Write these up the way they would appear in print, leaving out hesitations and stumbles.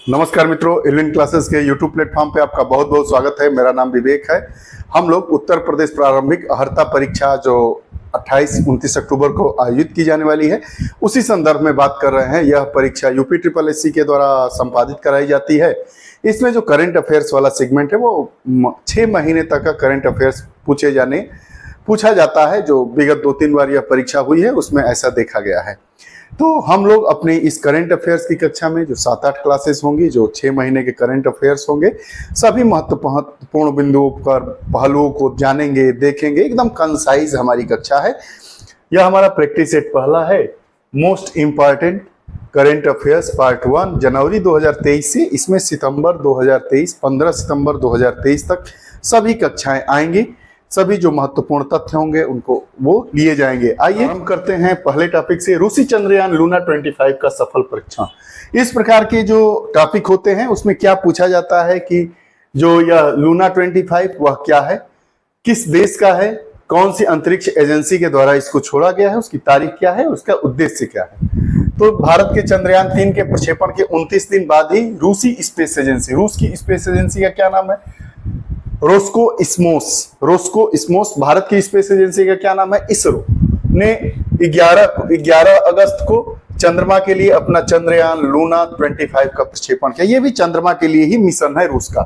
नमस्कार मित्रों, Elin classes के यूट्यूब प्लेटफॉर्म पे आपका बहुत बहुत स्वागत है। मेरा नाम विवेक है। हम लोग उत्तर प्रदेश प्रारंभिक अर्हता परीक्षा जो 28-29 अक्टूबर को आयोजित की जाने वाली है, उसी संदर्भ में बात कर रहे हैं। यह परीक्षा यूपी ट्रिपल एससी के द्वारा संपादित कराई जाती है। इसमें जो करंट अफेयर्स वाला सेगमेंट है वो 6 महीने तक का करंट अफेयर्स पूछा जाता है। जो विगत 2-3 बार यह परीक्षा हुई है उसमें ऐसा देखा गया है। तो हम लोग अपने इस करंट अफेयर्स की कक्षा में जो 7-8 क्लासेस होंगी, जो 6 महीने के करंट अफेयर्स होंगे, सभी महत्वपूर्ण बिंदुओं पर पहलुओं को जानेंगे, देखेंगे। एकदम कंसाइज हमारी कक्षा है। यह हमारा प्रैक्टिस सेट पहला है, most important current affairs part 1 जनवरी 2023 से। इसमें सितंबर 2023, 15 सितंबर 2023 तक सभी कक्षाएं आएंगी। सभी जो महत्वपूर्ण तथ्य होंगे उनको वो लिए जाएंगे। आइए हम करते हैं पहले टॉपिक से, रूसी चंद्रयान लूना 25 का सफल परीक्षण। इस प्रकार के जो टॉपिक होते हैं उसमें क्या पूछा जाता है कि जो यह लूना 25 वह क्या है, किस देश का है, कौन सी अंतरिक्ष एजेंसी के द्वारा इसको छोड़ा गया है, उसकी तारीख क्या है, उसका उद्देश्य क्या है। तो भारत के चंद्रयान 3 के प्रक्षेपण के 29 दिन बाद ही रूसी स्पेस एजेंसी, रूस की स्पेस एजेंसी का क्या नाम है, रोस्को इस्मोस। भारत की स्पेस एजेंसी का क्या नाम है, इसरो ने 11 अगस्त को चंद्रमा के लिए अपना चंद्रयान लूना 25 का प्रक्षेपण किया। ये भी चंद्रमा के लिए ही मिशन है रूस का।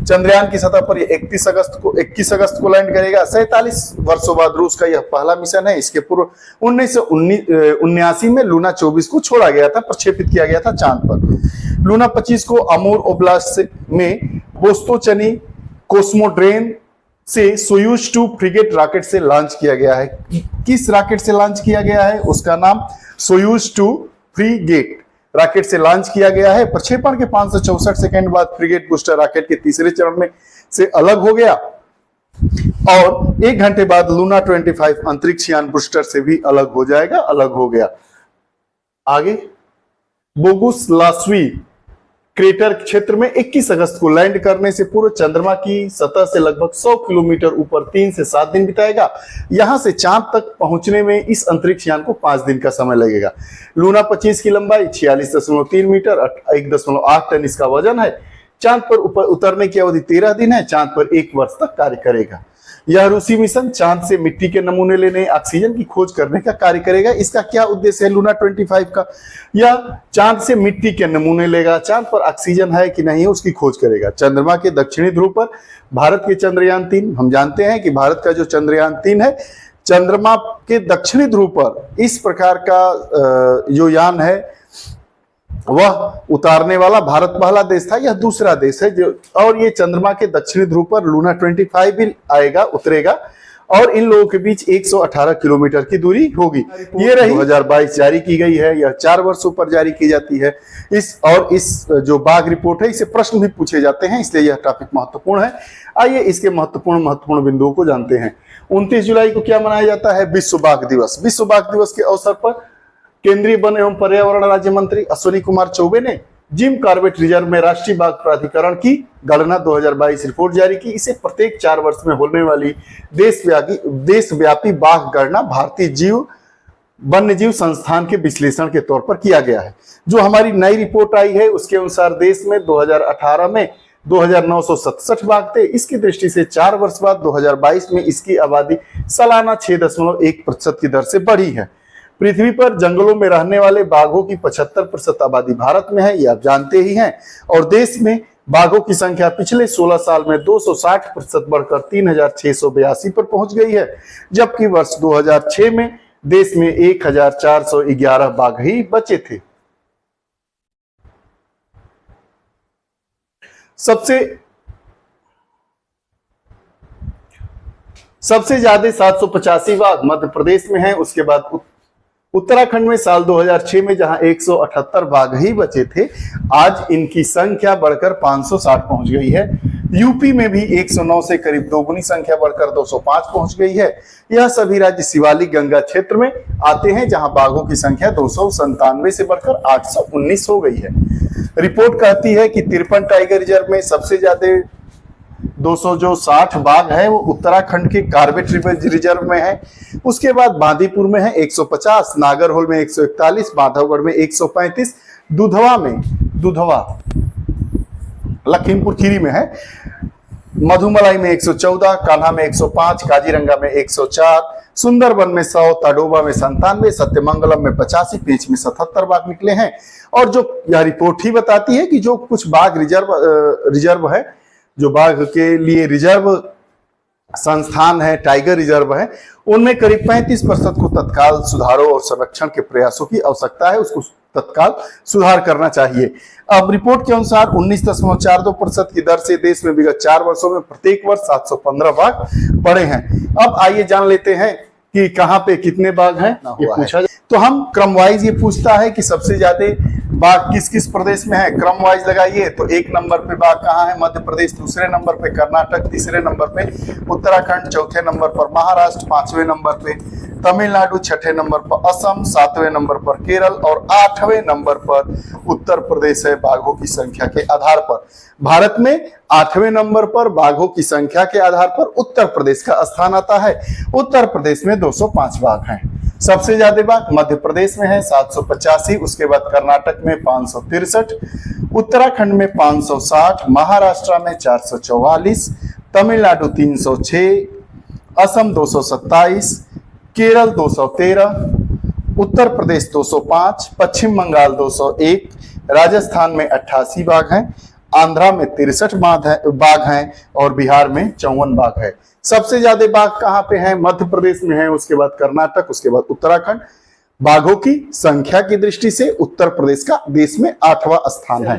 चंद्रयान की सतह पर 21 अगस्त को लैंड करेगा। 47 वर्षों बाद रूस का यह पहला मिशन है। इसके पूर्व 1979 में लूना 24 को छोड़ा गया था, प्रक्षेपित किया गया था चांद पर। लूना 25 को अमूर ओब्लास्ट में बोस्तोचनी कोस्मोड्रेन से सोयूज 2 फ्रिगेट रॉकेट से लॉन्च किया गया है। किस रॉकेट से लॉन्च किया गया है, उसका नाम सोयूज 2 फ्रिगेट रॉकेट से लॉन्च किया गया है। प्रक्षेपण के 564 सेकंड बाद फ्रिगेट बूस्टर रॉकेट के तीसरे चरण में से अलग हो गया और 1 घंटे बाद लूना 25 अंतरिक्ष यान बूस्टर से भी अलग हो जाएगा, अलग हो गया। आगे बोगुस्लावी क्रेटर क्षेत्र में 21 अगस्त को लैंड करने से पूर्व चंद्रमा की सतह से लगभग 100 किलोमीटर ऊपर 3 से 7 दिन बिताएगा। यहां से चांद तक पहुंचने में इस अंतरिक्ष यान को 5 दिन का समय लगेगा। लूना 25 की लंबाई 46.3 मीटर, 1.8 टन इसका वजन है। चांद पर उतरने की अवधि 13 दिन है। चांद पर 1 वर्ष तक कार्य करेगा। यह रूसी मिशन चांद से मिट्टी के नमूने लेने, ऑक्सीजन की खोज करने का कार्य करेगा। इसका क्या उद्देश्य है लूना 25 का? यह चांद से मिट्टी के नमूने लेगा, चांद पर ऑक्सीजन है कि नहीं उसकी खोज करेगा। चंद्रमा के दक्षिणी ध्रुव पर भारत के चंद्रयान 3, हम जानते हैं कि भारत का जो चंद्रयान 3 है, चंद्रमा के दक्षिणी ध्रुव पर इस प्रकार का जो यान है वह उतारने वाला भारत पहला देश था। यह दूसरा देश है जो, और ये चंद्रमा के दक्षिणी ध्रुव पर लूना 25 भी आएगा, उतरेगा और इन लोगों के बीच 118 किलोमीटर की दूरी होगी। ये रही 2022 जारी की गई है। यह 4 वर्षों पर जारी की जाती है। इस जो बाघ रिपोर्ट है, इसे प्रश्न भी पूछे जाते हैं, इसलिए यह टॉपिक महत्वपूर्ण है। आइए इसके महत्वपूर्ण बिंदुओं को जानते हैं। 29 जुलाई को क्या मनाया जाता है, विश्व बाघ दिवस। विश्व बाघ दिवस के अवसर पर केंद्रीय वन एवं पर्यावरण राज्य मंत्री अश्विनी कुमार चौबे ने जिम कॉर्बेट रिजर्व में राष्ट्रीय बाघ प्राधिकरण की गणना 2022 रिपोर्ट जारी की। इसे प्रत्येक 4 वर्ष में होने वाली देशव्यापी बाघ गणना भारतीय वन्य जीव संस्थान के विश्लेषण के तौर पर किया गया है। जो हमारी नई रिपोर्ट आई है उसके अनुसार देश में 2018 में 2967 बाघ थे। इसकी दृष्टि से 4 वर्ष बाद 2022 में इसकी आबादी सालाना 6.1% की दर से बढ़ी है। पृथ्वी पर जंगलों में रहने वाले बाघों की 75% आबादी भारत में है, ये आप जानते ही हैं। और देश में बाघों की संख्या पिछले 16 साल में 260% बढ़कर 3682 पर पहुंच गई है, जबकि वर्ष 2006 में देश में 1411 बाघ ही बचे थे। सबसे ज्यादा 785 बाघ मध्य प्रदेश में है। उसके बाद उत्तराखंड में साल 2006 में जहां 178 बाघ ही बचे थे, आज इनकी संख्या बढ़कर 560 पहुंच गई है। यूपी में भी 109 से करीब दोगुनी संख्या बढ़कर 205 पहुंच गई है। यह सभी राज्य शिवालिक गंगा क्षेत्र में आते हैं, जहां बाघों की संख्या 297 से बढ़कर 819 हो गई है। रिपोर्ट कहती है कि 53 टाइगर रिजर्व में सबसे ज्यादा 260 बाघ है वो उत्तराखंड के कॉर्बेट रिजर्व में है। उसके बाद बांदीपुर में है 150, नागरहोल में 141, माधवगढ़ में 135, दुधवा लखीमपुर खीरी में है, मधुमलाई में 114, कान्हा में 105, काजीरंगा में 104, सुंदरबन में 100, ताडोबा में 97, सत्यमंगलम में 85, पेंच में 77 बाघ निकले हैं। और जो यह रिपोर्ट ही बताती है कि जो कुछ बाघ रिजर्व है, जो बाघ के लिए रिजर्व संस्थान है, टाइगर रिजर्व है, उनमें करीब 35% को तत्काल सुधारों और संरक्षण के प्रयासों की आवश्यकता है, उसको तत्काल सुधार करना चाहिए। अब रिपोर्ट के अनुसार 19.42% की दर से देश में विगत 4 वर्षों में प्रत्येक वर्ष 715 बाघ बढ़े हैं। अब आइए जान लेते हैं कि कहां पे कितने बाघ हैं, ये पूछा। तो हम क्रम वाइज ये पूछता है कि सबसे ज्यादा बाघ किस किस प्रदेश में है, क्रम वाइज लगाइए। तो 1 नंबर पे बाघ कहाँ है, मध्य प्रदेश, दूसरे नंबर पे कर्नाटक, तीसरे नंबर पे उत्तराखंड, चौथे नंबर पर महाराष्ट्र, 5वें नंबर पे तमिलनाडु, 6ठे नंबर पर असम, 7वें नंबर पर केरल और 8वें नंबर पर उत्तर प्रदेश है बाघों की संख्या के आधार पर। भारत में 8वें नंबर पर बाघों की संख्या के आधार पर उत्तर प्रदेश का स्थान आता है। उत्तर प्रदेश में 205 बाघ हैं। सबसे ज्यादा बाघ मध्य प्रदेश में है 785, उसके बाद कर्नाटक में 563, उत्तराखंड में 560, महाराष्ट्र में 444, तमिलनाडु 306, असम 227, केरल 213, उत्तर प्रदेश 205, पश्चिम बंगाल 201, राजस्थान में 88 बाघ हैं, आंध्रा में 63 बाघ हैं और बिहार में 54 बाघ है। सबसे ज्यादा बाघ कहां पे हैं, मध्य प्रदेश में है, उसके बाद कर्नाटक, उसके बाद उत्तराखंड। बाघों की संख्या की दृष्टि से उत्तर प्रदेश का देश में 8वां स्थान है।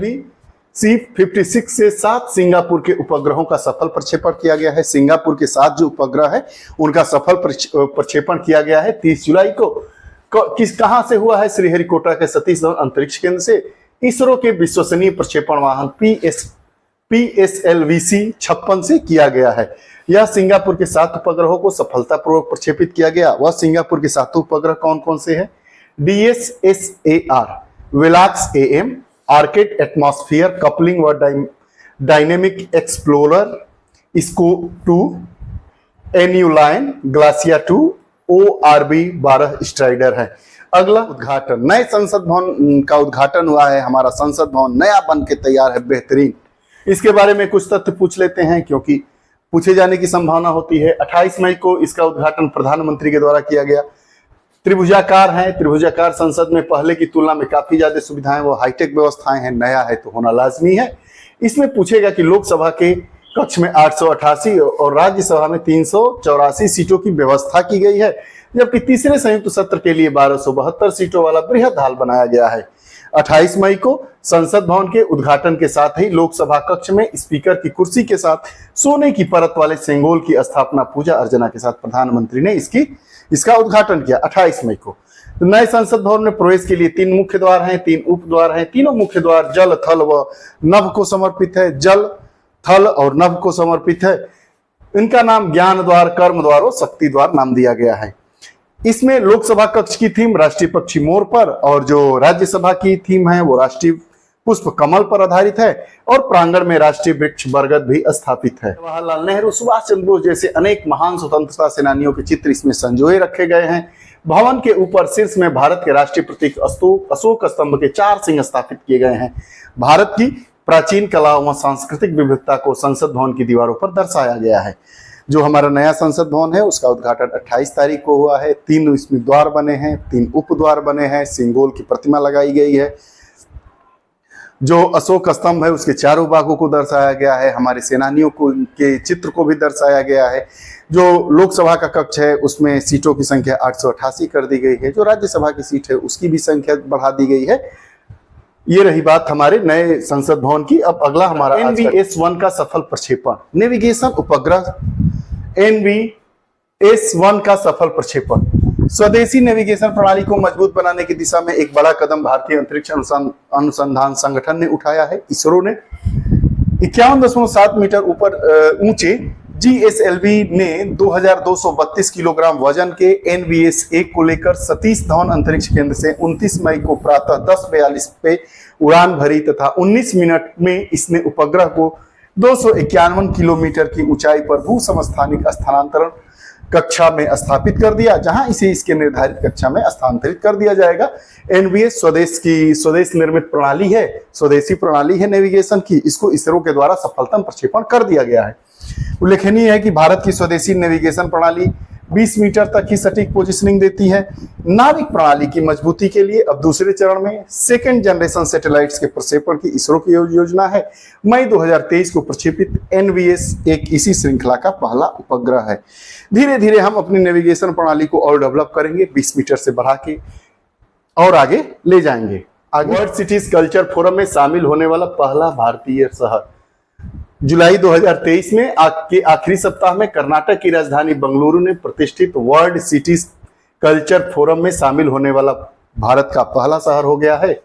C56 से 7 सिंगापुर के उपग्रहों का सफल प्रक्षेपण किया गया है। सिंगापुर के 7 जो उपग्रह है उनका सफल प्रक्षेपण किया गया है 30 जुलाई को। कहां से हुआ है, श्रीहरिकोटा के सतीश धवन अंतरिक्ष केंद्र से। इसरो के विश्वसनीय प्रक्षेपण वाहन PSLV-56 से किया गया है। यह सिंगापुर के 7 उपग्रहों को सफलतापूर्वक प्रक्षेपित किया गया। वह सिंगापुर के 7 उपग्रह कौन कौन से हैं, DSSAR, Velox AM, arcade atmosphere coupling व डायनेमिक एक्सप्लोरर, स्कोप 2, एन्यूलाइन, ग्लासिया 2, ORB-12 स्ट्राइडर है। अगला उद्घाटन, नए संसद भवन का उद्घाटन हुआ है। हमारा संसद भवन नया बन के तैयार है, बेहतरीन। इसके बारे में कुछ तथ्य पूछ लेते हैं क्योंकि पूछे जाने की संभावना होती है। 28 मई को इसका उद्घाटन प्रधानमंत्री के द्वारा किया गया। त्रिभुजाकार है, त्रिभुजाकार संसद में पहले की तुलना में काफी ज्यादा सुविधाएं, वो हाईटेक व्यवस्थाएं हैं, नया है तो होना लाजमी है। इसमें पूछेगा कि लोकसभा के कक्ष में 888 और राज्यसभा में 384 सीटों की व्यवस्था की गई है, जबकि तीसरे संयुक्त सत्र के लिए 1272 सीटों वाला बृहद हाल बनाया गया है। 28 मई को संसद भवन के उद्घाटन के साथ ही लोकसभा कक्ष में स्पीकर की कुर्सी के साथ सोने की परत वाले सेंगोल की स्थापना पूजा अर्चना के साथ प्रधानमंत्री ने इसका उद्घाटन किया 28 मई को। तो नए संसद भवन में प्रवेश के लिए 3 मुख्य द्वार हैं, 3 उप द्वार हैं। तीनों मुख्य द्वार जल, थल व नभ को समर्पित है। जल, थल और नभ को समर्पित है। इनका नाम ज्ञान द्वार, कर्म द्वार और शक्ति द्वार नाम दिया गया है। इसमें लोकसभा कक्ष की थीम राष्ट्रीय पक्षी मोर पर और जो राज्यसभा की थीम है वो राष्ट्रीय पुष्प कमल पर आधारित है और प्रांगण में राष्ट्रीय वृक्ष बरगद भी स्थापित है। जवाहरलाल नेहरू, सुभाष चंद्र बोस जैसे अनेक महान स्वतंत्रता सेनानियों के चित्र इसमें संजोए रखे गए हैं। भवन के ऊपर शीर्ष में भारत के राष्ट्रीय प्रतीक अशोक स्तंभ के 4 सिंह स्थापित किए गए हैं। भारत की प्राचीन कला व सांस्कृतिक विविधता को संसद भवन की दीवारों पर दर्शाया गया है। जो हमारा नया संसद भवन है उसका उद्घाटन 28 तारीख को हुआ है। 3 इसमें द्वार बने हैं, 3 उप द्वार बने हैं, सिंगोल की प्रतिमा लगाई गई है। जो अशोक स्तंभ है उसके चारों भागों को दर्शाया गया है। हमारे सेनानियों को के चित्र को भी दर्शाया गया है। जो लोकसभा का कक्ष है उसमें सीटों की संख्या 888 कर दी गई है। जो राज्यसभा की सीट है उसकी भी संख्या बढ़ा दी गई है। ये रही बात हमारे नए संसद भवन की। अब अगला हमारा NVS-1 का सफल प्रक्षेपण, नेविगेशन उपग्रह NVS-1 का सफल प्रक्षेपण स्वदेशी नेविगेशन प्रणाली को मजबूत बनाने की दिशा में एक बड़ा कदम भारतीय अंतरिक्ष अनुसंधान संगठन ने उठाया है। इसरो ने 51.7 मीटर ऊपर ऊंचे GSLV ने 2232 किलोग्राम वजन के NVS-1 को लेकर सतीश धवन अंतरिक्ष केंद्र से 29 मई को प्रातः 10:42 पे उड़ान भरी तथा 19 मिनट में इसने उपग्रह को 251 किलोमीटर की ऊंचाई पर भू समस्थानिक स्थानांतरण कक्षा में स्थापित कर दिया, जहां इसे इसके निर्धारित कक्षा में स्थानांतरित कर दिया जाएगा। एनवीएस स्वदेश निर्मित प्रणाली है, स्वदेशी प्रणाली है नेविगेशन की, इसको इसरो के द्वारा सफलतम प्रक्षेपण कर दिया गया है। उल्लेखनीय है कि भारत की स्वदेशी नेविगेशन प्रणाली 20 मीटर तक की सटीक पोजीशनिंग देती है। नाविक प्रणाली की मजबूती के लिए अब दूसरे चरण में सेकेंड जनरेशन सैटेलाइट्स के प्रक्षेपण की इसरो की योजना है। मई 2023 को प्रक्षेपित एनवीएस एक इसी श्रृंखला का पहला उपग्रह है। धीरे धीरे हम अपनी नेविगेशन प्रणाली को और डेवलप करेंगे, 20 मीटर से बढ़ा के और आगे ले जाएंगे। वर्ल्ड सिटीज कल्चर फोरम में शामिल होने वाला पहला भारतीय शहर। जुलाई 2023 में के आखिरी सप्ताह में कर्नाटक की राजधानी बेंगलुरु ने प्रतिष्ठित वर्ल्ड सिटीज कल्चर फोरम में शामिल होने वाला भारत का पहला शहर हो गया है।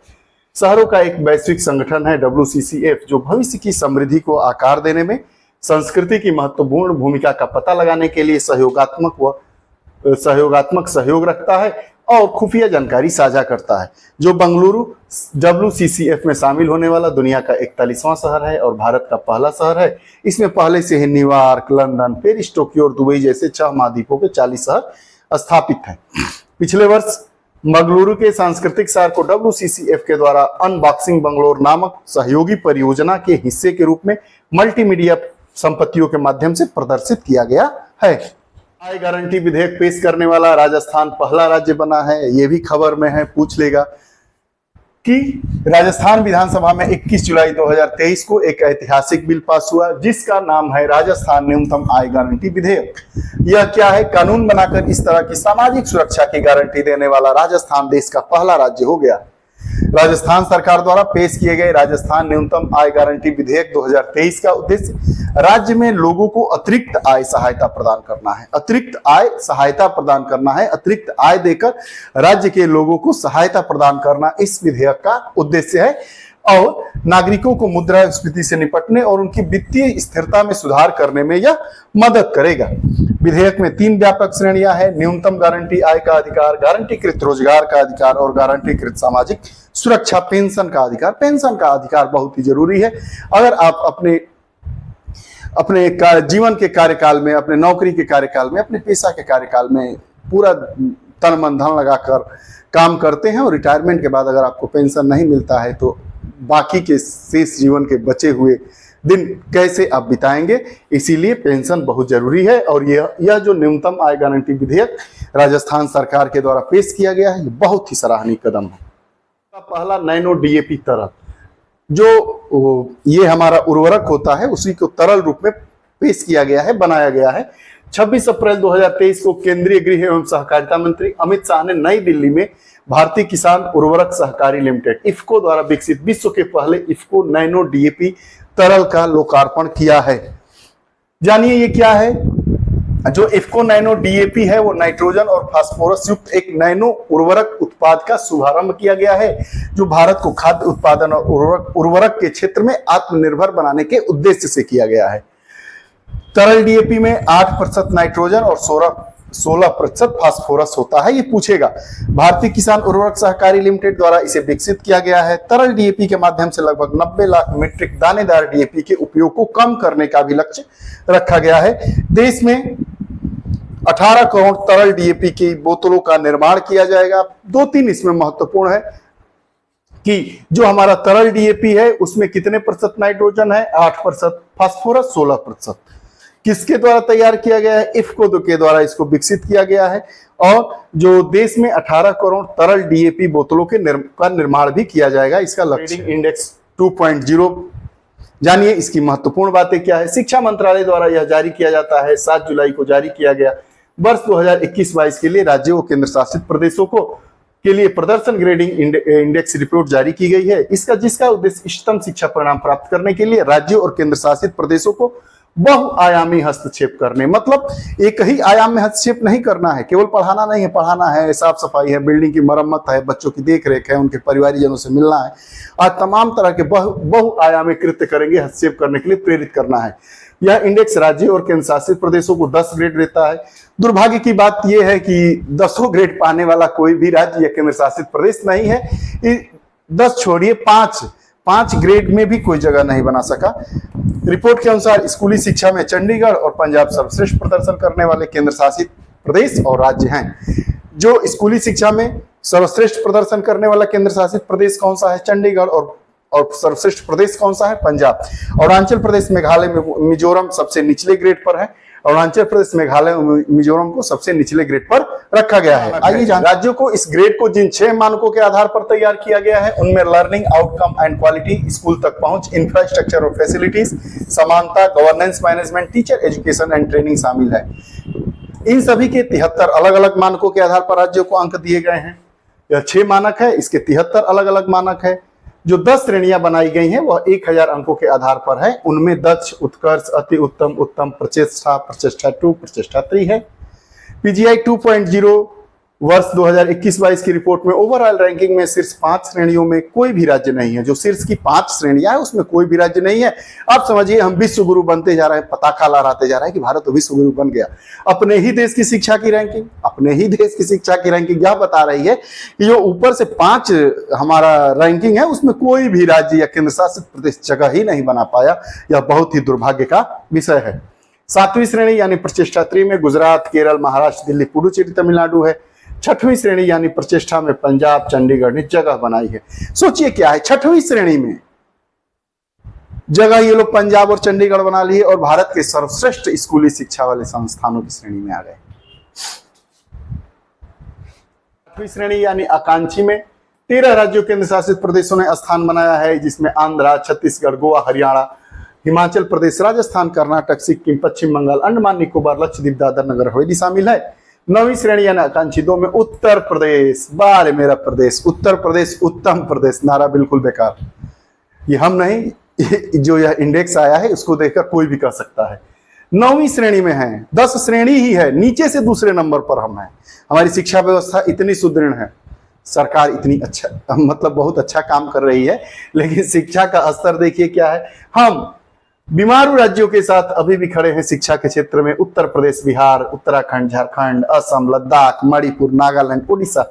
शहरों का एक वैश्विक संगठन है WCCF, जो भविष्य की समृद्धि को आकार देने में संस्कृति की महत्वपूर्ण भूमिका का पता लगाने के लिए सहयोगात्मक सहयोग रखता है और खुफिया जानकारी साझा करता है। जो बेंगलुरु WCCF में शामिल होने वाला दुनिया का 41वां शहर है और भारत का पहला शहर है। इसमें पहले से ही न्यूयॉर्क, लंदन, पेरिस, टोक्यो और दुबई जैसे 6 महाद्वीपों के 40 शहर स्थापित हैं। पिछले वर्ष बेंगलुरु के सांस्कृतिक शहर को WCCF के द्वारा अनबॉक्सिंग बेंगलोर नामक सहयोगी परियोजना के हिस्से के रूप में मल्टीमीडिया संपत्तियों के माध्यम से प्रदर्शित किया गया है। आय गारंटी विधेयक पेश करने वाला राजस्थान पहला राज्य बना है। ये भी खबर में है, पूछ लेगा कि राजस्थान विधानसभा में 21 जुलाई 2023 को एक ऐतिहासिक बिल पास हुआ, जिसका नाम है राजस्थान न्यूनतम आय गारंटी विधेयक। यह क्या है? कानून बनाकर इस तरह की सामाजिक सुरक्षा की गारंटी देने वाला राजस्थान देश का पहला राज्य हो गया। राजस्थान सरकार द्वारा पेश किए गए राजस्थान न्यूनतम आय गारंटी विधेयक 2023 का उद्देश्य राज्य में लोगों को अतिरिक्त आय सहायता प्रदान करना है। अतिरिक्त आय सहायता प्रदान करना है, अतिरिक्त आय देकर राज्य के लोगों को सहायता प्रदान करना इस विधेयक का उद्देश्य है और नागरिकों को मुद्रास्फीति से निपटने और उनकी वित्तीय स्थिरता में सुधार करने में यह मदद करेगा। विधेयक में 3 व्यापक श्रेणियां हैं: न्यूनतम गारंटी आय का अधिकार, गारंटीकृत रोजगार का अधिकार और गारंटीकृत सामाजिक सुरक्षा पेंशन का अधिकार। पेंशन का अधिकार बहुत ही जरूरी है। अगर आप अपने जीवन के कार्यकाल में, अपने नौकरी के कार्यकाल में, अपने पेशा के कार्यकाल में पूरा तन मन धन लगाकर काम करते हैं और रिटायरमेंट के बाद अगर आपको पेंशन नहीं मिलता है तो बाकी के शेष जीवन के बचे हुए दिन कैसे आप बिताएंगे। इसीलिए पेंशन बहुत जरूरी है और यह जो न्यूनतम आय गारंटी विधेयक राजस्थान सरकार के द्वारा पेश किया गया है, ये बहुत ही सराहनीय कदम है। पहला नैनो DAP तरल, जो ये हमारा उर्वरक होता है, उसी को तरल रूप में पेश किया गया है, बनाया गया है। 26 अप्रैल 2023 को केंद्रीय गृह एवं सहकारिता मंत्री अमित शाह ने नई दिल्ली में भारतीय किसान उर्वरक सहकारी लिमिटेड इफ्को द्वारा विकसित विश्व के पहले इफ्को नैनो DAP तरल का लोकार्पण किया है। जानिए ये क्या है। जो इफ्को नैनो DAP है वो नाइट्रोजन और फास्फोरस युक्त एक नैनो उर्वरक उत्पाद का शुभारंभ किया गया है, जो भारत को खाद्य उत्पादन और उर्वरक के क्षेत्र में आत्मनिर्भर बनाने के उद्देश्य से किया गया है। तरल DAP में 8% नाइट्रोजन और 16% फास्फोरस होता है। ये पूछेगा। भारतीय किसान उर्वरक सहकारी लिमिटेड द्वारा इसे विकसित किया गया है। तरल DAP के माध्यम से लगभग 90 लाख मीट्रिक दानेदार DAP के उपयोग को कम करने का भी लक्ष्य रखा गया है। देश में 18 करोड़ तरल DAP की बोतलों का निर्माण किया जाएगा। 2-3 इसमें महत्वपूर्ण है कि जो हमारा तरल DAP है उसमें कितने प्रतिशत नाइट्रोजन है? 8%, फास्फोरस 16%। किसके द्वारा तैयार किया गया है? इफ्को के द्वारा इसको विकसित किया गया है। और जो देश में 18 करोड़ तरल DAP बोतलों के का निर्माण भी किया जाएगा। इसका लक्ष्य इंडेक्स 2.0। जानिए इसकी महत्वपूर्ण बातें क्या है। शिक्षा मंत्रालय द्वारा यह जारी किया जाता है, 7 जुलाई को जारी किया गया। वर्ष 2021-22 के लिए राज्यों और केंद्र शासित प्रदेशों के लिए प्रदर्शन ग्रेडिंग इंडेक्स रिपोर्ट जारी की गई है। जिसका उद्देश्य इष्टतम शिक्षा परिणाम प्राप्त करने के लिए राज्यों और केंद्र शासित प्रदेशों को बहुआयामी हस्तक्षेप करने, मतलब एक ही आयाम में हस्तक्षेप नहीं करना है, केवल पढ़ाना नहीं है, पढ़ाना है, साफ सफाई है, बिल्डिंग की मरम्मत है, बच्चों की देखरेख है, उनके परिवारीजनों से मिलना है, और तमाम तरह के बहुआयामी कृत्य करेंगे, हस्तक्षेप करने के लिए प्रेरित करना है। यह इंडेक्स राज्यों और केंद्र शासित प्रदेशों को 10 ग्रेड देता है। दुर्भाग्य की बात यह है कि 10 ग्रेड पाने वाला कोई भी राज्य या केंद्र शासित प्रदेश नहीं है। 10 छोड़िए, 5 ग्रेड में भी कोई जगह नहीं बना सका। रिपोर्ट के अनुसार स्कूली शिक्षा में चंडीगढ़ और पंजाब सर्वश्रेष्ठ प्रदर्शन करने वाले केंद्र शासित प्रदेश और राज्य हैं। जो स्कूली शिक्षा में सर्वश्रेष्ठ प्रदर्शन करने वाला केंद्र शासित प्रदेश कौन सा है? चंडीगढ़। और सर्वश्रेष्ठ प्रदेश कौन सा है? पंजाब। अरुणाचल प्रदेश, मेघालय, मिजोरम सबसे निचले ग्रेड पर है। अरुणाचल प्रदेश, मेघालय और मिजोरम को सबसे निचले ग्रेड पर रखा गया है। आइए जान राज्यों को इस ग्रेड को जिन 6 मानकों के आधार पर तैयार किया गया है उनमें learning outcome and quality, school तक पहुंच, इंफ्रास्ट्रक्चर और फैसिलिटीज, समानता, governance management, teacher education and training शामिल है। इन सभी के 73 अलग अलग मानकों के आधार पर राज्यों को अंक दिए गए हैं। यह 6 मानक है, इसके 73 अलग अलग मानक है। जो 10 श्रेणियां बनाई गई हैं वह 1000 अंकों के आधार पर है। उनमें दक्ष, उत्कर्ष, अति उत्तम, उत्तम, प्रचेष्टा, प्रचेष्टा 2, प्रचेष्टा 3 है। पीजीआई 2.0 वर्ष 2021-22 की रिपोर्ट में ओवरऑल रैंकिंग में शीर्ष 5 श्रेणियों में कोई भी राज्य नहीं है। जो शीर्ष की 5 श्रेणियां है उसमें कोई भी राज्य नहीं है। आप समझिए हम विश्व गुरु बनते जा रहे हैं, पताका लहराते जा रहे हैं कि भारत तो विश्व गुरु बन गया। अपने ही देश की शिक्षा की रैंकिंग, अपने ही देश की शिक्षा की रैंकिंग यह बता रही है कि जो ऊपर से 5 हमारा रैंकिंग है उसमें कोई भी राज्य या केंद्र शासित प्रदेश जगह ही नहीं बना पाया। यह बहुत ही दुर्भाग्य का विषय है। 7वीं श्रेणी यानी प्रचेष्टा 3 में गुजरात, केरल, महाराष्ट्र, दिल्ली, पुडुचेरी, तमिलनाडु है। 6वीं श्रेणी यानी प्रचेष्टा में पंजाब, चंडीगढ़ ने जगह बनाई है। सोचिए क्या है, 6वीं श्रेणी में जगह ये लोग पंजाब और चंडीगढ़ बना लिए और भारत के सर्वश्रेष्ठ स्कूली शिक्षा वाले संस्थानों की श्रेणी में आ गए। 8वीं श्रेणी यानी आकांक्षी में 13 राज्यों केंद्र शासित प्रदेशों ने स्थान बनाया है, जिसमें आंध्र, छत्तीसगढ़, गोवा, हरियाणा, हिमाचल प्रदेश, राजस्थान, कर्नाटक, सिक्किम, पश्चिम बंगाल, अंडमान निकोबार, लक्षद्वीप, दादर नगर हवेली शामिल है। 9वीं श्रेणी यानी आकांक्षी 2 में उत्तर प्रदेश, बारे मेरा प्रदेश, उत्तर प्रदेश, उत्तम प्रदेश, नारा बिल्कुल बेकार। ये हम नहीं, जो यह इंडेक्स आया है उसको देखकर कोई भी कह सकता है। 9वीं श्रेणी में है, 10 श्रेणी ही है, नीचे से दूसरे नंबर पर हम हैं। हमारी शिक्षा व्यवस्था इतनी सुदृढ़ है, सरकार इतनी अच्छा मतलब बहुत अच्छा काम कर रही है, लेकिन शिक्षा का स्तर देखिए क्या है। हम बीमारू राज्यों के साथ अभी भी खड़े हैं शिक्षा के क्षेत्र में। उत्तर प्रदेश, बिहार, उत्तराखंड, झारखंड, असम, लद्दाख, मणिपुर, नागालैंड, उड़ीसा,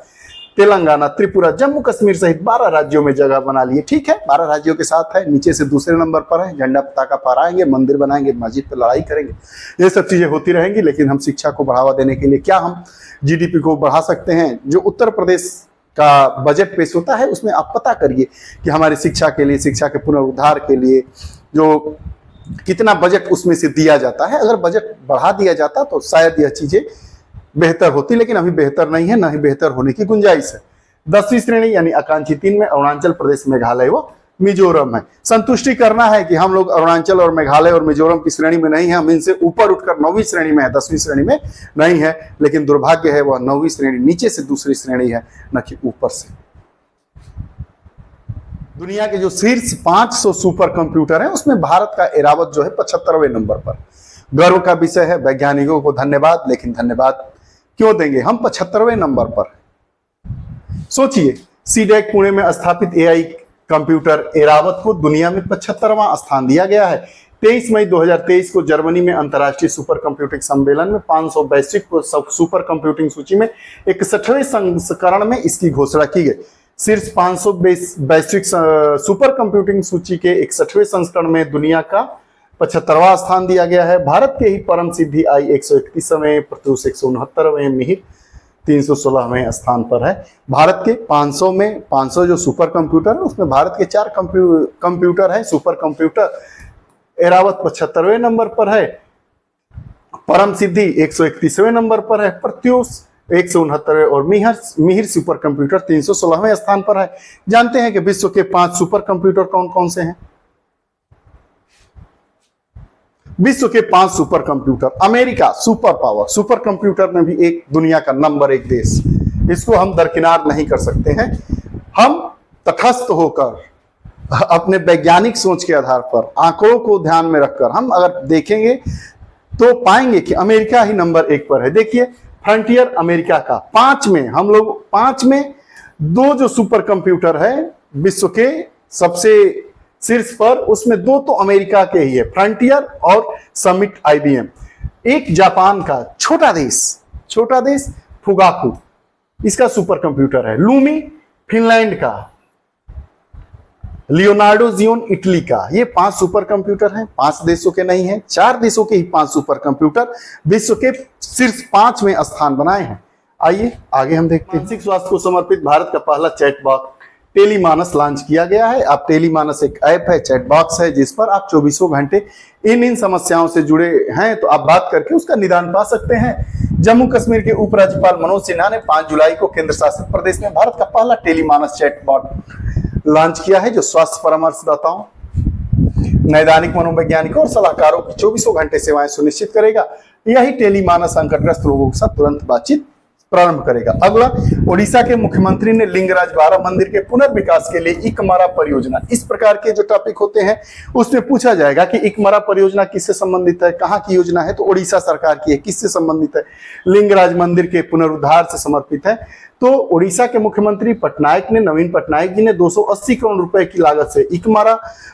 तेलंगाना, त्रिपुरा, जम्मू कश्मीर सहित 12 राज्यों में जगह बना लिए। ठीक है, 12 राज्यों के साथ है, नीचे से दूसरे नंबर पर है। झंडा पताका फहराएंगे, मंदिर बनाएंगे, मस्जिद पर लड़ाई करेंगे, ये सब चीजें होती रहेंगी। लेकिन हम शिक्षा को बढ़ावा देने के लिए क्या हम जीडीपी को बढ़ा सकते हैं? जो उत्तर प्रदेश का बजट पेश होता है उसमें आप पता करिए कि हमारी शिक्षा के लिए, शिक्षा के पुनरुद्धार के लिए जो कितना बजट उसमें से दिया जाता है। अगर बजट बढ़ा दिया जाता तो शायद यह चीजें बेहतर होती, लेकिन अभी बेहतर नहीं है, ना ही बेहतर होने की गुंजाइश है। 10वीं श्रेणी यानी आकांक्षी 3 में अरुणाचल प्रदेश, मेघालय व मिजोरम है। संतुष्टि करना है कि हम लोग अरुणाचल और मेघालय और मिजोरम की श्रेणी में नहीं है, हम इनसे ऊपर उठकर 9वीं श्रेणी में है, 10वीं श्रेणी में नहीं है। लेकिन दुर्भाग्य है वह 9वीं श्रेणी नीचे से दूसरी श्रेणी है, न कि ऊपर से। दुनिया के जो शीर्ष 500 सुपर कंप्यूटर हैं उसमें भारत का एरावत जो है 75वें नंबर पर। गर्व का विषय है, वैज्ञानिकों को धन्यवाद, लेकिन धन्यवाद क्यों देंगे, हम 75वें नंबर पर। सोचिए, सीडेक पुणे में स्थापित एआई कंप्यूटर एरावत को दुनिया में 75वां स्थान दिया गया है। 23 मई 2023 को जर्मनी में अंतर्राष्ट्रीय सुपर कंप्यूटिंग सम्मेलन में 500 वैश्विक सुपर कंप्यूटिंग सूची में 61वें संस्करण में इसकी घोषणा की गई। शीर्ष 500 वैश्विक सुपर कंप्यूटिंग सूची के 61वें संस्करण में दुनिया का 75वां स्थान दिया गया है। भारत के ही परम सिद्धि आई 131वें, प्रत्युष 169वें, मिहिर 316वें स्थान पर है। भारत के 500 में 500 जो सुपर कंप्यूटर है उसमें भारत के 4 कंप्यूटर है सुपर कंप्यूटर। एरावत 75वें नंबर पर है, परम सिद्धि 131वें नंबर पर है, प्रत्युष 169वें और मिहिर सुपर कंप्यूटर 316वें स्थान पर है। जानते हैं कि विश्व के 5 सुपर कंप्यूटर कौन कौन से हैं? विश्व के 5 super computer. America super power, super computer में भी एक दुनिया का नंबर 1 देश, इसको हम दरकिनार नहीं कर सकते हैं। हम तटस्थ होकर अपने वैज्ञानिक सोच के आधार पर, आंकड़ों को ध्यान में रखकर हम अगर देखेंगे तो पाएंगे कि अमेरिका ही नंबर 1 पर है। देखिए, फ्रंटियर अमेरिका का 5 में, हम लोग 5 में 2 जो सुपर कंप्यूटर है विश्व के सबसे शीर्ष पर, उसमें 2 तो अमेरिका के ही है, फ्रंटियर और समिट आईबीएम। एक जापान का छोटा देश फुगाकू, इसका सुपर कंप्यूटर है। लूमी फिनलैंड का, लियोनार्डो जियोन इटली का। ये 5 सुपर कंप्यूटर हैं, 5 देशों के नहीं हैं, 4 देशों के ही 5 सुपर कंप्यूटर विश्व के शीर्ष 5 में स्थान बनाए हैं। आइए आगे हम देखते हैं। मानसिक स्वास्थ्य को समर्पित भारत का पहला चैटबॉट टेलीमानस लॉन्च किया गया है। अब टेलीमानस एक ऐप है, चैट बॉक्स है, जिस पर आप 24 घंटे इन समस्याओं से जुड़े हैं तो आप बात करके उसका निदान पा सकते हैं। जम्मू कश्मीर के उपराज्यपाल मनोज सिन्हा ने 5 जुलाई को केंद्र शासित प्रदेश में भारत का पहला टेलीमानस चैटबॉट लॉन्च किया है, जो स्वास्थ्य परामर्शदाताओं, नैदानिक मनोवैज्ञानिकों और सलाहकारों की 24 घंटे सेवाएं सुनिश्चित करेगा। यही टेलीमानस संकटग्रस्त लोगों के साथ तुरंत बातचीत प्रारंभ करेगा। अगला, ओडिशा के मुख्यमंत्री ने लिंगराज बारा मंदिर के पुनर्विकास के लिए इकमरा परियोजना, इस प्रकार के जो टॉपिक होते हैं उसमें पूछा जाएगा कि इकमरा परियोजना किससे संबंधित है, कहां की योजना है, तो ओडिशा सरकार की है। किससे संबंधित है? लिंगराज मंदिर के पुनरुद्धार से समर्पित है। तो ओडिशा के मुख्यमंत्री पटनायक ने, नवीन पटनायक जी ने 280 करोड़ रुपए की लागत से इकमरा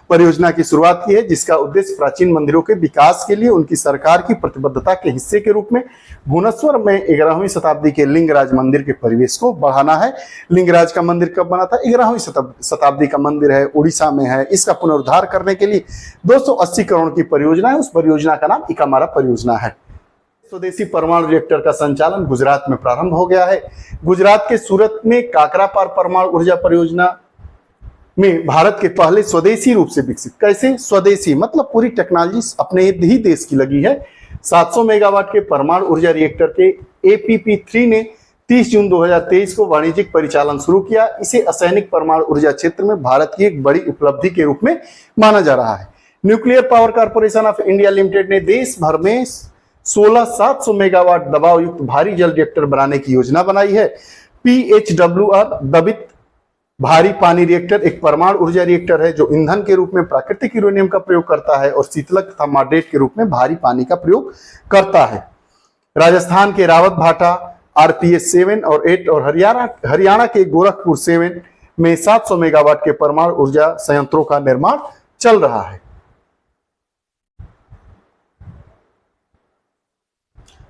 परियोजना की शुरुआत की है, जिसका उद्देश्य प्राचीन मंदिरों के विकास के लिए उनकी सरकार की प्रतिबद्धता के हिस्से के रूप में भुवनेश्वर में 11वीं शताब्दी के लिंगराज मंदिर के परिवेश को बढ़ाना है। लिंगराज का मंदिर कब बना था? 11वीं शताब्दी का मंदिर है, उड़ीसा में है। इसका पुनरुद्धार करने के लिए 280 करोड़ की परियोजना है। उस परियोजना का नाम इकमरा परियोजना है। स्वदेशी परमाणु रिएक्टर का संचालन गुजरात में प्रारंभ हो गया है। गुजरात के सूरत में काकरापार परमाणु ऊर्जा परियोजना में भारत के पहले स्वदेशी रूप से विकसित, कैसे स्वदेशी मतलब पूरी टेक्नोलॉजी अपने ही देश की लगी है, 700 मेगावाट के परमाणु ऊर्जा रिएक्टर के APP3 ने 30 जून 2023 को वाणिज्यिक परिचालन शुरू किया। इसे असैनिक परमाणु ऊर्जा क्षेत्र में भारत की एक बड़ी उपलब्धि के रूप में माना जा रहा है। Nuclear power corporation of India limited ने देश भर में 16 700 मेगावाट दबाव युक्त भारी जल रिएक्टर बनाने की योजना बनाई है। PHWR दबित भारी पानी रिएक्टर एक परमाणु ऊर्जा रिएक्टर है जो ईंधन के रूप में प्राकृतिक यूरेनियम का प्रयोग करता है और शीतलक तथा मॉडरेट के रूप में भारी पानी का प्रयोग करता है। राजस्थान के रावत भाटा RPS 7 और 8 और हरियाणा के गोरखपुर 7 में 700 मेगावाट के परमाणु ऊर्जा संयंत्रों का निर्माण चल रहा है।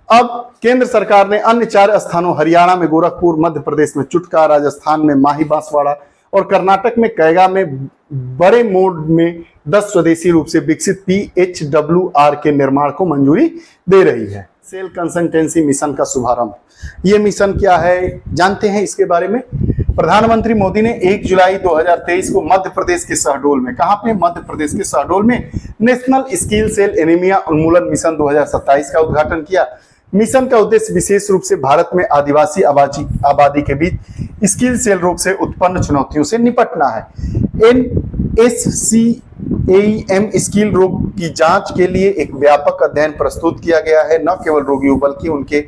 अब केंद्र सरकार ने अन्य 4 स्थानों हरियाणा में गोरखपुर, मध्य प्रदेश में चुटका, राजस्थान में माही बांसवाड़ा और कर्नाटक में कैगा में बड़े मोड में 10 स्वदेशी रूप से विकसित PHWR के निर्माण को मंजूरी दे रही है। सेल कंसल्टेंसी मिशन का शुभारंभ। ये मिशन क्या है जानते हैं इसके बारे में? प्रधानमंत्री मोदी ने 1 जुलाई 2023 को मध्य प्रदेश के शहडोल में, कहां पे? मध्य प्रदेश के शहडोल में नेशनल स्किल सेल एनीमिया उन्मूलन मिशन 2027 का उद्घाटन किया। मिशन का उद्देश्य विशेष रूप से भारत में आदिवासी आबादी के बीच स्किल सेल रोग से उत्पन्न चुनौतियों से निपटना है। NSCAEM स्किल रोग की जांच के लिए एक व्यापक अध्ययन प्रस्तुत किया गया है। न केवल रोगियों बल्कि उनके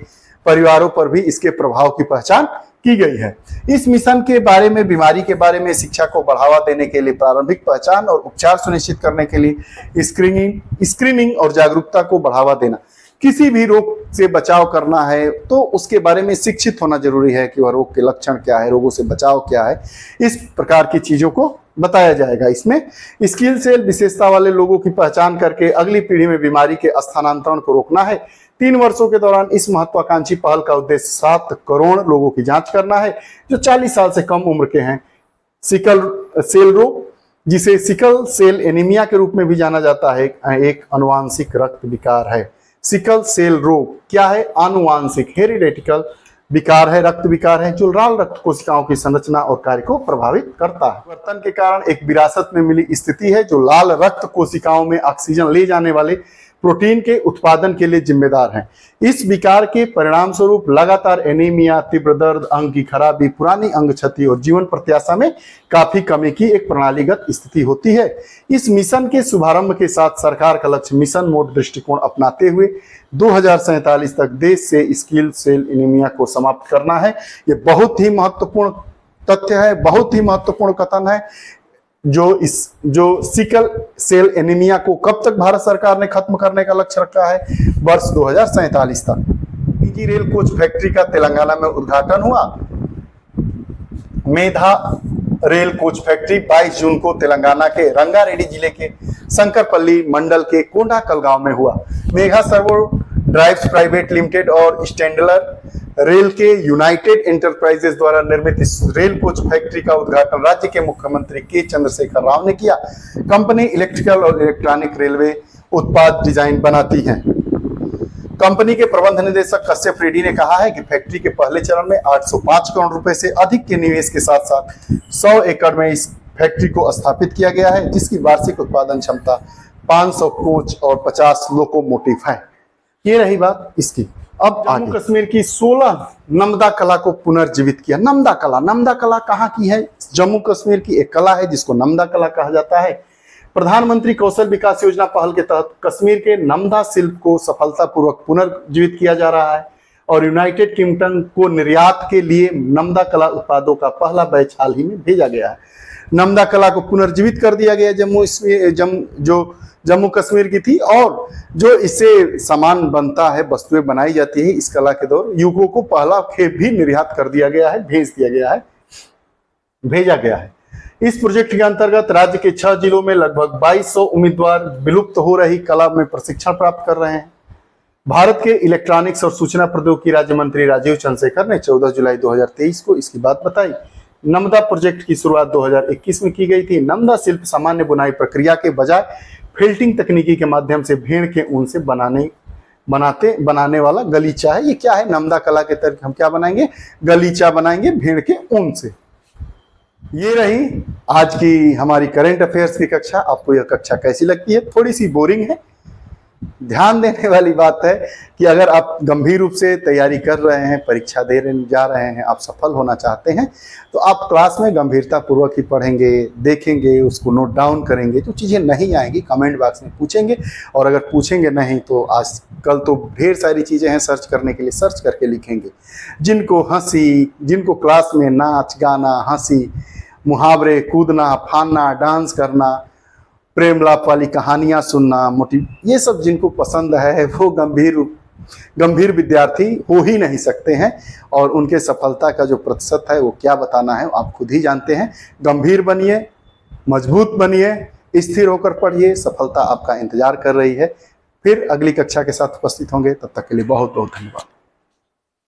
परिवारों पर भी इसके प्रभाव की पहचान की गई है। इस मिशन के बारे में, बीमारी के बारे में शिक्षा को बढ़ावा देने के लिए, प्रारंभिक पहचान और उपचार सुनिश्चित करने के लिए स्क्रीनिंग और जागरूकता को बढ़ावा देना। किसी भी रोग से बचाव करना है तो उसके बारे में शिक्षित होना जरूरी है कि वह रोग के लक्षण क्या है, रोगों से बचाव क्या है, इस प्रकार की चीजों को बताया जाएगा। इसमें स्किल सेल विशेषता वाले लोगों की पहचान करके अगली पीढ़ी में बीमारी के स्थानांतरण को रोकना है। 3 वर्षों के दौरान इस महत्वाकांक्षी पहल का उद्देश्य 7 करोड़ लोगों की जांच करना है जो 40 साल से कम उम्र के हैं। सिकल सेल रोग, जिसे सिकल सेल एनीमिया के रूप में भी जाना जाता है, एक आनुवांशिक रक्त विकार है। सिकल सेल रोग क्या है? आनुवांशिक हेरिडेटिकल विकार है, रक्त विकार है जो लाल रक्त कोशिकाओं की संरचना और कार्य को प्रभावित करता है। परिवर्तन के कारण एक विरासत में मिली स्थिति है जो लाल रक्त कोशिकाओं में ऑक्सीजन ले जाने वाले प्रोटीन के उत्पादन के लिए जिम्मेदार हैं। इस विकार के परिणाम स्वरूप लगातार एनीमिया, तीव्र दर्द, अंग की खराबी, पुरानी अंग क्षति और जीवन प्रत्याशा में काफी कमी की एक प्रणालीगत स्थिति होती है। इस मिशन के शुभारंभ के साथ सरकार का लक्ष्य मिशन मोड दृष्टिकोण अपनाते हुए 2047 तक देश से स्किल सेल एनीमिया को समाप्त करना है। ये बहुत ही महत्वपूर्ण तथ्य है, बहुत ही महत्वपूर्ण कथन है। जो सिकल सेल एनीमिया को कब तक भारत सरकार ने खत्म करने का लक्ष्य रखा है? वर्ष 2047 तक। निजी रेल कोच फैक्ट्री का तेलंगाना में उद्घाटन हुआ। मेधा रेल कोच फैक्ट्री 22 जून को तेलंगाना के रंगारेड्डी जिले के शंकरपल्ली मंडल के कोंडाकल गांव में हुआ। Megha servo drives private limited और स्टैंडलर रेल के यूनाइटेड एंटरप्राइजेस द्वारा निर्मित इस रेल कोच फैक्ट्री का उद्घाटन राज्य के मुख्यमंत्री के चंद्रशेखर राव ने किया। कंपनी इलेक्ट्रिकल और इलेक्ट्रॉनिक रेलवे उत्पाद डिजाइन बनाती है। कंपनी के प्रबंध निदेशक कश्यप रेड्डी ने कहा है कि फैक्ट्री के पहले चरण में 805 करोड़ रुपए से अधिक के निवेश के साथ साथ 100 एकड़ में इस फैक्ट्री को स्थापित किया गया है, जिसकी वार्षिक उत्पादन क्षमता 500 कोच और 50 लोकोमोटिव है। ये रही बात इसकी। अब जम्मू कश्मीर की 16 नमदा कला को पुनर्जीवित किया। नमदा कला कहाँ की है? जम्मू कश्मीर की एक कला है जिसको नमदा कला कहा जाता है। प्रधानमंत्री कौशल विकास योजना पहल के तहत कश्मीर के नमदा शिल्प को सफलतापूर्वक पुनर्जीवित किया जा रहा है और यूनाइटेड किंगडम को निर्यात के लिए नमदा कला उत्पादों का पहला बैच हाल ही में भेजा गया है। नमदा कला को पुनर्जीवित कर दिया गया जम्मू कश्मीर की थी, और जो इससे सामान बनता है, वस्तुएं बनाई जाती है, इस कला के दौर युगों को पहला खेप भी निर्यात कर दिया गया है, भेजा गया है। इस प्रोजेक्ट के अंतर्गत राज्य के 6 जिलों में लगभग 2200 उम्मीदवार विलुप्त हो रही कला में प्रशिक्षण प्राप्त कर रहे हैं। भारत के इलेक्ट्रॉनिक्स और सूचना प्रौद्योगिकी राज्य मंत्री राजीव चंद्रशेखर ने 14 जुलाई 2023 को इसकी बात बताई। नमदा प्रोजेक्ट की शुरुआत 2021 में की गई थी। नमदा शिल्प सामान्य बुनाई प्रक्रिया के बजाय फिल्टिंग तकनीकी के माध्यम से भेड़ के ऊन से बनाने वाला गलीचा है। ये क्या है? नमदा कला के तहत हम क्या बनाएंगे? गलीचा बनाएंगे भेड़ के ऊन से। ये रही आज की हमारी करंट अफेयर्स की कक्षा। आपको यह कक्षा कैसी लगती है? थोड़ी सी बोरिंग है। ध्यान देने वाली बात है कि अगर आप गंभीर रूप से तैयारी कर रहे हैं, परीक्षा जा रहे हैं, आप सफल होना चाहते हैं, तो आप क्लास में गंभीरता पूर्वक ही पढ़ेंगे, देखेंगे, उसको नोट डाउन करेंगे। जो चीज़ें नहीं आएंगी कमेंट बॉक्स में पूछेंगे, और अगर पूछेंगे नहीं तो आज कल तो ढेर सारी चीज़ें हैं सर्च करने के लिए, सर्च करके लिखेंगे। जिनको क्लास में नाच गाना, हंसी, मुहावरे, कूदना, फानना, डांस करना, प्रेम लाप वाली कहानियां सुनना, ये सब जिनको पसंद है वो गंभीर विद्यार्थी हो ही नहीं सकते हैं। और उनके सफलता का जो प्रतिशत है वो क्या बताना है आप खुद ही जानते हैं। गंभीर बनिए, मजबूत बनिए, स्थिर होकर पढ़िए, सफलता आपका इंतजार कर रही है। फिर अगली कक्षा के साथ उपस्थित होंगे, तब तक के लिए बहुत बहुत धन्यवाद।